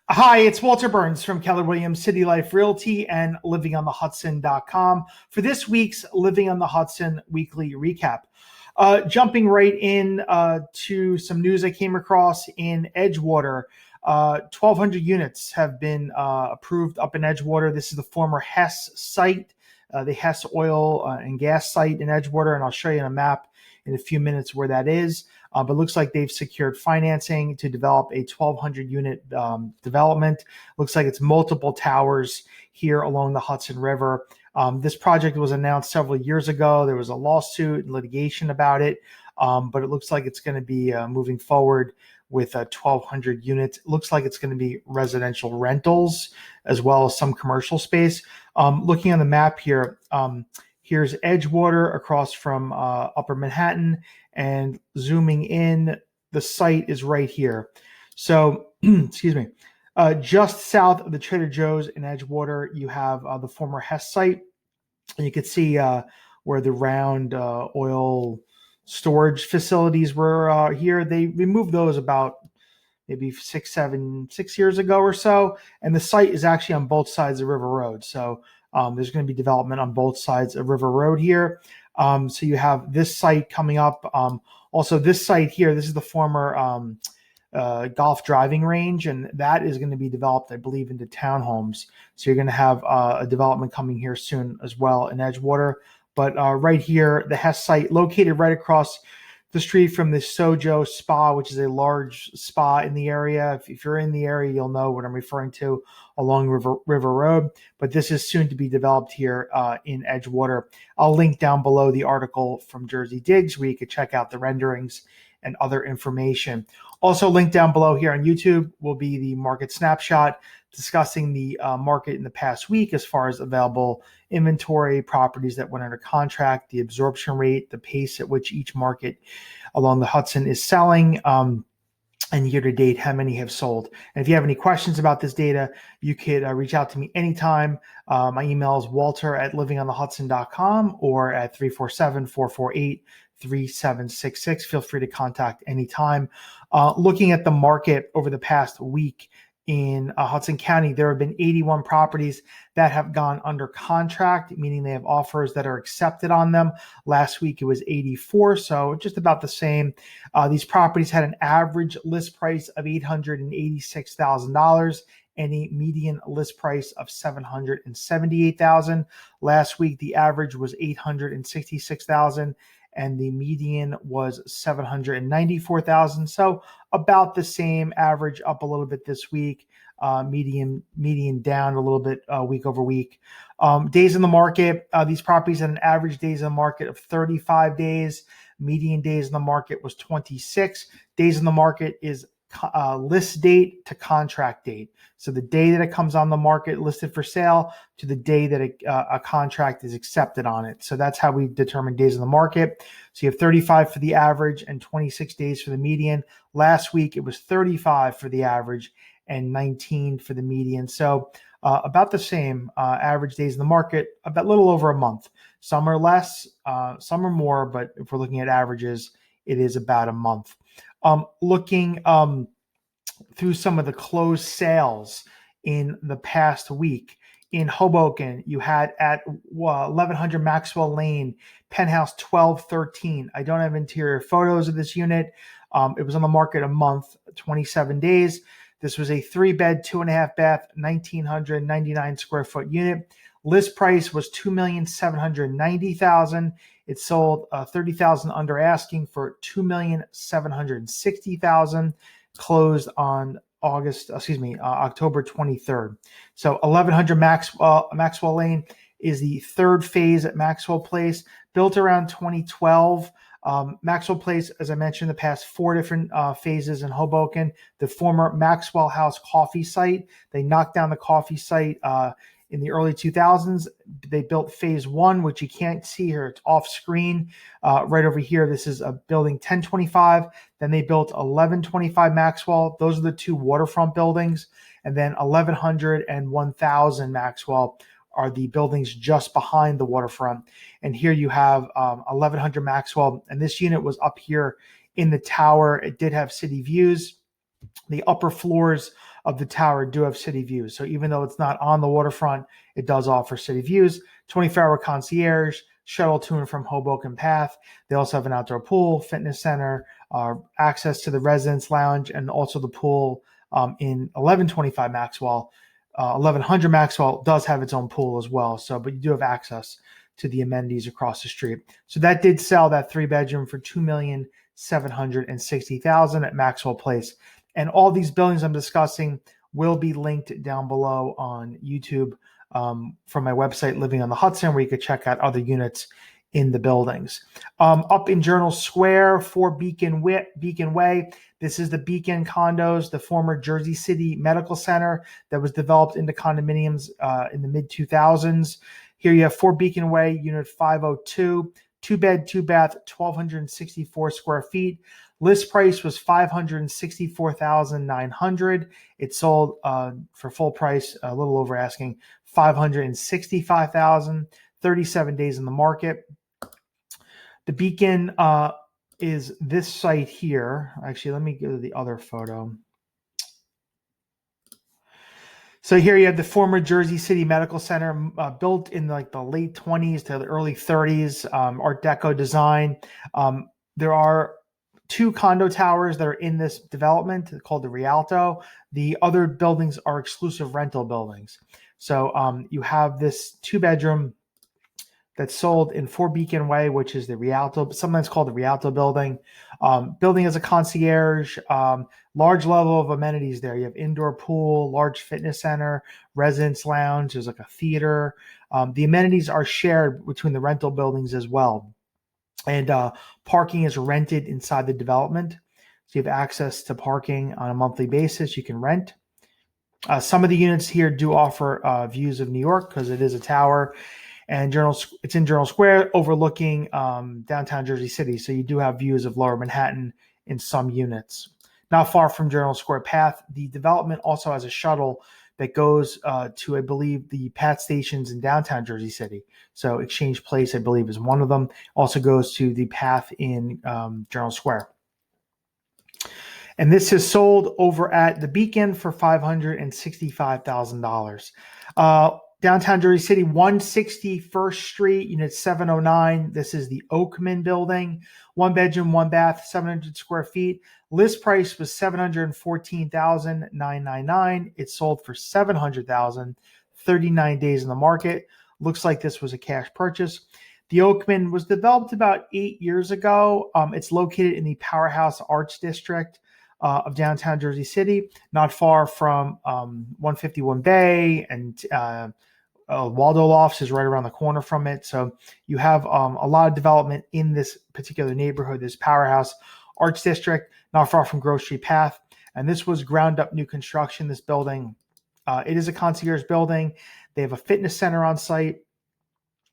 Hi, it's Walter Burns from Keller Williams City Life Realty and livingonthehudson.com for this week's Living on the Hudson weekly recap. Jumping right in to some news I came across in Edgewater. 1,200 units have been approved up in Edgewater. This is the former Hess site, the Hess oil and gas site in Edgewater, and I'll show you on a map in a few minutes where that is. But it looks like they've secured financing to develop a 1,200 unit development. Looks like it's multiple towers here along the Hudson River. This project was announced several years ago. There was a lawsuit and litigation about it, but it looks like it's going to be moving forward with 1,200 units. It looks like it's going to be residential rentals as well as some commercial space. Looking on the map here, here's Edgewater across from Upper Manhattan, and zooming in, the site is right here. So, excuse me, just south of the Trader Joe's in Edgewater, you have the former Hess site. And you can see where the round oil storage facilities were here. They removed those about maybe 6 years ago or so. And the site is actually on both sides of River Road. So there's going to be development on both sides of River Road here. So you have this site coming up. Also, this site here, this is the former golf driving range, and that is going to be developed, I believe, into townhomes. So you're going to have a development coming here soon as well in Edgewater. But right here, the Hess site, located right across the street from the Sojo Spa, which is a large spa in the area. If you're in the area, you'll know what I'm referring to along River Road. But this is soon to be developed here in Edgewater. I'll link down below the article from Jersey Digs where you could check out the renderings and other information. Also linked down below here on YouTube will be the market snapshot discussing the market in the past week as far as available inventory, properties that went under contract, the absorption rate, the pace at which each market along the Hudson is selling, and year to date, how many have sold. And if you have any questions about this data, you could reach out to me anytime. My email is walter@livingonthehudson.com or at 347-448-3766. Feel free to contact anytime. Looking at the market over the past week in Hudson County, there have been 81 properties that have gone under contract, meaning they have offers that are accepted on them. Last week, it was 84, so just about the same. These properties had an average list price of $886,000 and a median list price of $778,000. Last week, the average was $866,000. And the median was $794,000. So about the same, average up a little bit this week, median down a little bit week over week. Days in the market, these properties had an average days in the market of 35 days. Median days in the market was 26. Days in the market is list date to contract date. So the day that it comes on the market listed for sale to the day that a contract is accepted on it. So that's how we determine days in the market. So you have 35 for the average and 26 days for the median. Last week, it was 35 for the average and 19 for the median. So about the same average days in the market, about a little over a month. Some are less, some are more, but if we're looking at averages, it is about a month. Looking through some of the closed sales in the past week. In Hoboken, you had at 1100 Maxwell Lane, penthouse 1213. I don't have interior photos of this unit. It was on the market a month, 27 days. This was a 3-bed, 2.5 bath, 1,999 square foot unit. List price was $2,790,000. It sold $30,000 under asking for $2,760,000. Closed on October 23rd. So 1100 Maxwell Lane is the third phase at Maxwell Place, built around 2012. Maxwell Place, as I mentioned, the past 4 different phases in Hoboken. The former Maxwell House coffee site, they knocked down the coffee site in the early 2000s. They built phase 1, which you can't see here. It's off screen right over here. This is a building 1025. Then they built 1125 Maxwell. Those are the 2 waterfront buildings. And then 1100 and 1000 Maxwell are the buildings just behind the waterfront. And here you have 1100 Maxwell. And this unit was up here in the tower. It did have city views. The upper floors of the tower do have city views. So even though it's not on the waterfront, it does offer city views. 24-hour concierge, shuttle to and from Hoboken Path. They also have an outdoor pool, fitness center, access to the residence lounge, and also the pool in 1125 Maxwell. 1100 Maxwell does have its own pool as well. So, but you do have access to the amenities across the street. So that did sell, that 3-bedroom, for $2,760,000 at Maxwell Place. And all these buildings I'm discussing will be linked down below on YouTube from my website, Living on the Hudson, where you could check out other units in the buildings. Up in Journal Square, 4 Beacon Way. This is the Beacon condos, the former Jersey City Medical Center that was developed into condominiums in the mid-2000s. Here you have 4 Beacon Way, Unit 502, 2-bed, 2-bath, 1,264 square feet. List price was $564,900. It sold for full price, a little over asking, $565,000. 37 days in the market. The Beacon is this site here. Actually, let me go to the other photo. So here you have the former Jersey City Medical Center, built in like the late 20s to the early 30s, Art Deco design. There are 2 condo towers that are in this development called the Rialto. The other buildings are exclusive rental buildings. So you have this 2-bedroom that's sold in 4 Beacon Way, which is the Rialto, sometimes called the Rialto building. Building as a concierge, large level of amenities there. You have indoor pool, large fitness center, residence lounge. There's like a theater. The amenities are shared between the rental buildings as well. And parking is rented inside the development. So you have access to parking on a monthly basis. You can rent. Some of the units here do offer views of New York because it is a tower. And it's in Journal Square overlooking downtown Jersey City. So you do have views of Lower Manhattan in some units. Not far from Journal Square Path, the development also has a shuttle that goes to, I believe, the PATH stations in downtown Jersey City. So Exchange Place, I believe, is one of them. Also goes to the PATH in Journal Square. And this is sold over at the Beacon for $565,000. Downtown Jersey City, 160 First Street, Unit 709. This is the Oakman building. 1-bedroom, 1-bath, 700 square feet. List price was $714,999. It sold for $700,000. 39 days in the market. Looks like this was a cash purchase. The Oakman was developed about 8 years ago. It's located in the Powerhouse Arts District of downtown Jersey City, not far from 151 Bay, and Waldo Lofts is right around the corner from it. So you have a lot of development in this particular neighborhood, this Powerhouse Arts District, not far from Grove Street Path. And this was ground up new construction, this building. It is a concierge building. They have a fitness center on site.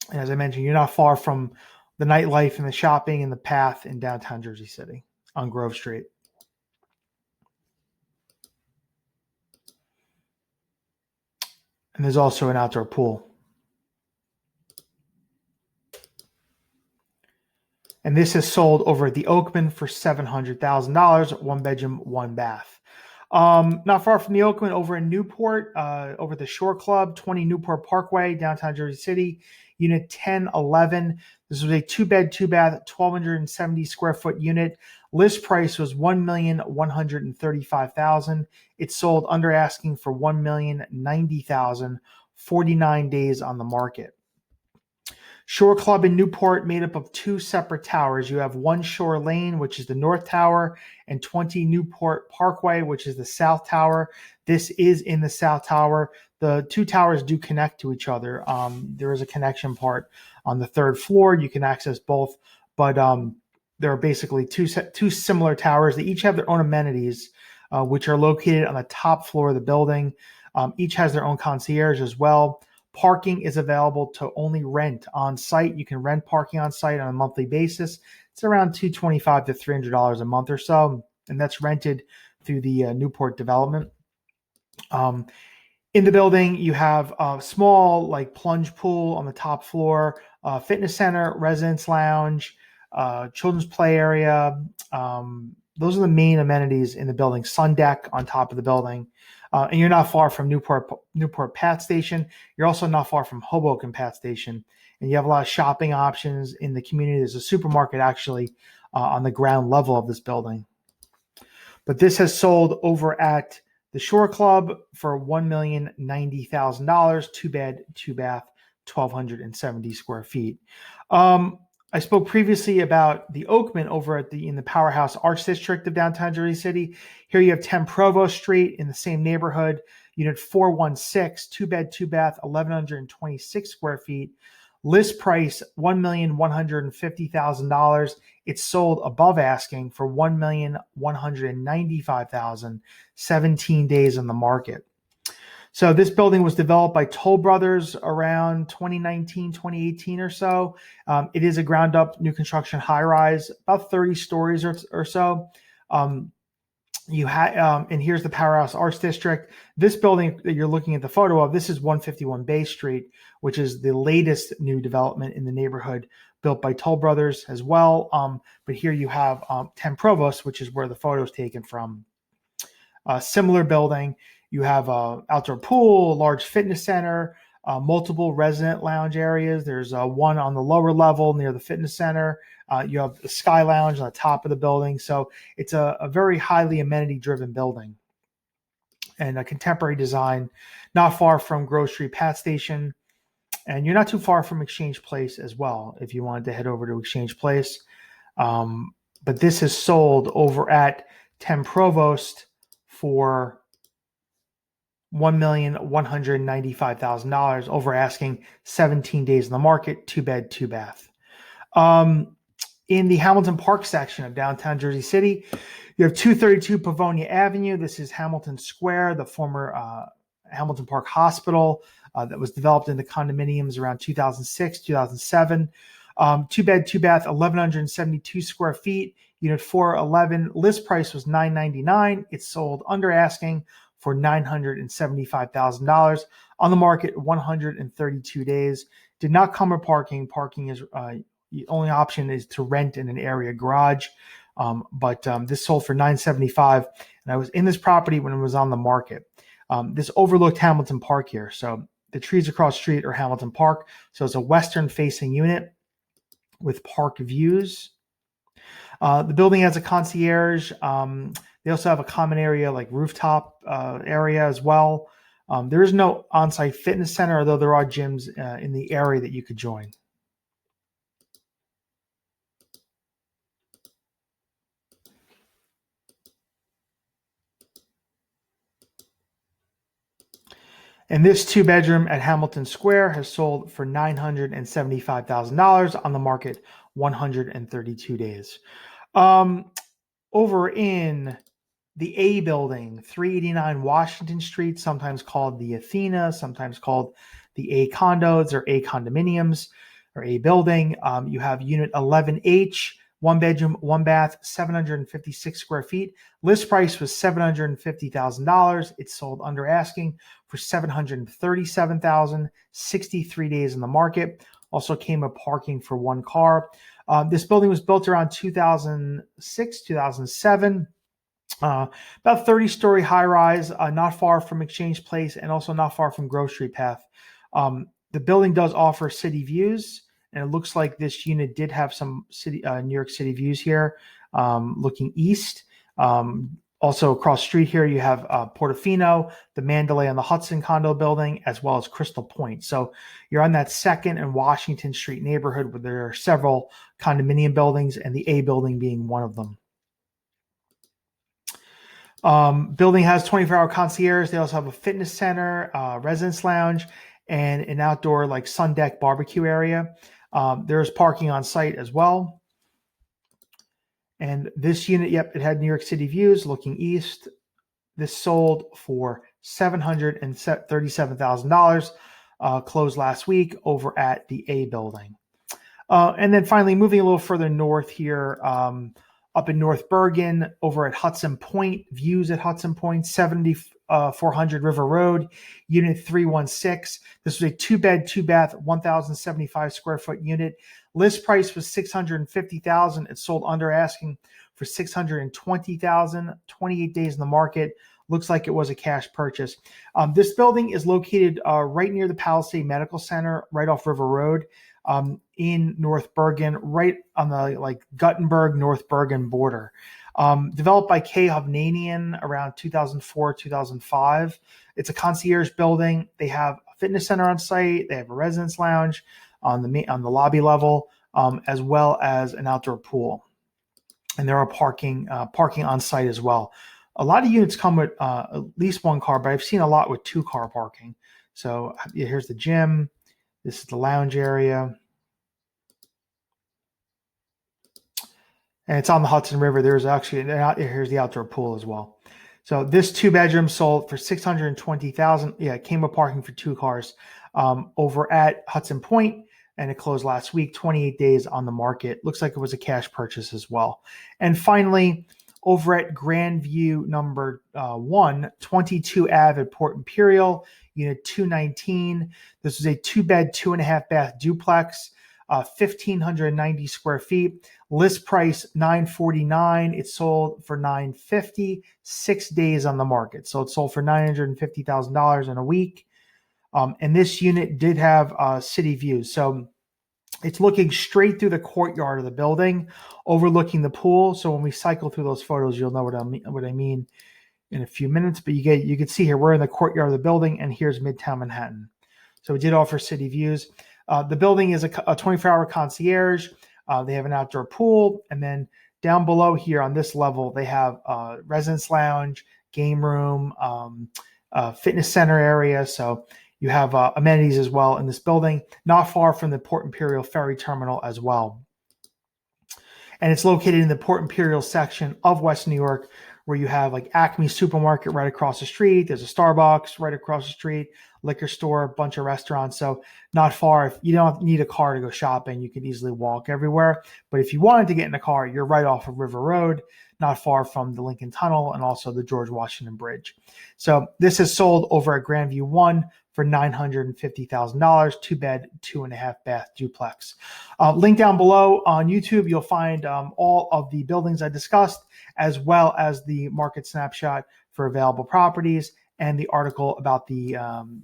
And as I mentioned, you're not far from the nightlife and the shopping and the Path in downtown Jersey City on Grove Street. And there's also an outdoor pool. And this is sold over at the Oakman for $700,000, 1-bedroom, 1-bath. Not far from the Oakman, over in Newport, over the Shore Club, 20 Newport Parkway, downtown Jersey City, Unit 1011. This was a 2-bed, 2-bath, 1,270 square foot unit. List price was $1,135,000. It sold under asking for $1,090,000. 49 days on the market. Shore Club in Newport, made up of 2 separate towers. You have 1 Shore Lane, which is the North Tower, and 20 Newport Parkway, which is the South Tower. This is in the South Tower. The 2 towers do connect to each other. There is a connection part on the 3rd floor. You can access both, but there are basically two similar towers. They each have their own amenities, which are located on the top floor of the building. Each has their own concierge as well. Parking is available to only rent on site. You can rent parking on site on a monthly basis. It's around $225 to $300 a month or so, and that's rented through the Newport development. In the building, you have a small like plunge pool on the top floor, fitness center, residence lounge, children's play area. Those are the main amenities in the building. Sun deck on top of the building. And you're not far from Newport Pat Station. You're also not far from Hoboken Pat Station. And you have a lot of shopping options in the community. There's a supermarket actually on the ground level of this building. But this has sold over at the Shore Club for $1,090,000, 2-bed, 2-bath, 1,270 square feet. I spoke previously about the Oakman over in the Powerhouse Arts District of downtown Jersey City. Here you have 10 Provost Street in the same neighborhood, unit 416, 2-bed, 2-bath, 1,126 square feet. List price $1,150,000. It's sold above asking for $1,195,000, 17 days on the market. So this building was developed by Toll Brothers around 2019, 2018 or so. It is a ground up new construction high rise, about 30 stories or so. And here's the Powerhouse Arts District. This building that you're looking at the photo of, this is 151 Bay Street, which is the latest new development in the neighborhood, built by Toll Brothers as well. But here you have 10 Provost, which is where the photo is taken from. Similar building. You have an outdoor pool, a large fitness center, multiple resident lounge areas. There's one on the lower level near the fitness center. You have the Sky Lounge on the top of the building. So it's a very highly amenity-driven building and a contemporary design, not far from Grove Street Pat Station. And you're not too far from Exchange Place as well, if you wanted to head over to Exchange Place. But this is sold over at 10 Provost for $1,195,000, over asking, 17 days in the market, 2-bed, 2-bath. In the Hamilton Park section of downtown Jersey City, you have 232 Pavonia Avenue. This is Hamilton Square, the former Hamilton Park Hospital that was developed into condominiums around 2006, 2007. 2-bed, 2-bath, 1,172 square feet, unit 411. List price was $999. It's sold under asking for $975,000. On the market, 132 days. Did not come with parking. Parking is the only option is to rent in an area garage. But this sold for $975,000, and I was in this property when it was on the market. This overlooked Hamilton Park here. So the trees across the street are Hamilton Park. So it's a western-facing unit with park views. The building has a concierge. They also have a common area like rooftop area as well. There is no on-site fitness center, although there are gyms in the area that you could join. And this 2-bedroom at Hamilton Square has sold for $975,000, on the market 132 days. Over in the A building, 389 Washington Street, sometimes called the Athena, sometimes called the A condos or A condominiums or A building. You have unit 11H, 1-bedroom, 1-bath, 756 square feet. List price was $750,000. It sold under asking for $737,000, 63 days in the market. Also came with parking for one car. This building was built around 2006, 2007. About 30-story high-rise, not far from Exchange Place and also not far from Grove Street Path. The building does offer city views, and it looks like this unit did have some New York City views here, looking east. Also across the street here, you have Portofino, the Mandalay and the Hudson condo building, as well as Crystal Point. So you're on that 2nd and Washington Street neighborhood where there are several condominium buildings, and the A building being one of them. Building has 24-hour concierge. They also have a fitness center, residence lounge, and an outdoor like sun deck barbecue area. There's parking on site as well. And this unit, yep, it had New York City views looking east. This sold for $737,000, closed last week over at the A building. And then finally, moving a little further north here, up in North Bergen, over at Hudson Point, views at Hudson Point, 7400 River Road, unit 316. This was a 2-bed, 2-bath, 1,075 square foot unit. List price was $650,000. It sold under asking for $620,000, 28 days in the market. Looks like it was a cash purchase. This building is located right near the Palisade Medical Center, right off River Road, in North Bergen, right on the Guttenberg, North Bergen border. Developed by K. Hovnanian around 2004, 2005. It's a concierge building. They have a fitness center on site. They have a residence lounge on the lobby level, as well as an outdoor pool. And there are parking on site as well. A lot of units come with at least one car, but I've seen a lot with 2-car parking. So here's the gym. This is the lounge area. And it's on the Hudson River. There's actually, here's the outdoor pool as well. So this 2-bedroom sold for $620,000. Yeah, it came with parking for 2 cars over at Hudson Point, and it closed last week, 28 days on the market. Looks like it was a cash purchase as well. And finally, over at Grandview number 1, 22 Ave at Port Imperial, unit 219. This is a 2-bed, 2.5-bath duplex, 1,590 square feet. List price $949. It sold for $950. 6 days on the market, so it sold for $950,000 in a week. And this unit did have city views, so it's looking straight through the courtyard of the building, overlooking the pool. So when we cycle through those photos, you'll know what I mean in a few minutes. But you can see here we're in the courtyard of the building, and here's Midtown Manhattan. So we did offer city views. The building is a 24-hour concierge. They have an outdoor pool, and then down below here on this level, they have a residence lounge, game room, fitness center area. So you have amenities as well in this building, not far from the Port Imperial Ferry Terminal as well. And it's located in the Port Imperial section of West New York, where you have like Acme Supermarket right across the street. There's a Starbucks right across the street, liquor store, a bunch of restaurants. So not far. If you don't need a car to go shopping, you can easily walk everywhere. But if you wanted to get in a car, you're right off of River Road, not far from the Lincoln Tunnel and also the George Washington Bridge. So this is sold over at Grandview 1 for $950,000, 2-bed, 2.5-bath duplex. Link down below on YouTube, you'll find all of the buildings I discussed, as well as the market snapshot for available properties and the article about the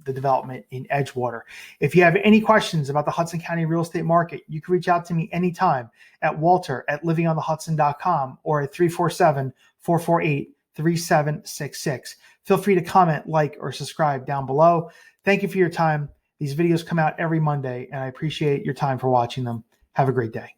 development in Edgewater. If you have any questions about the Hudson County real estate market, you can reach out to me anytime at walter@livingonthehudson.com or at 347-448-3766. Feel free to comment, like, or subscribe down below. Thank you for your time. These videos come out every Monday, and I appreciate your time for watching them. Have a great day.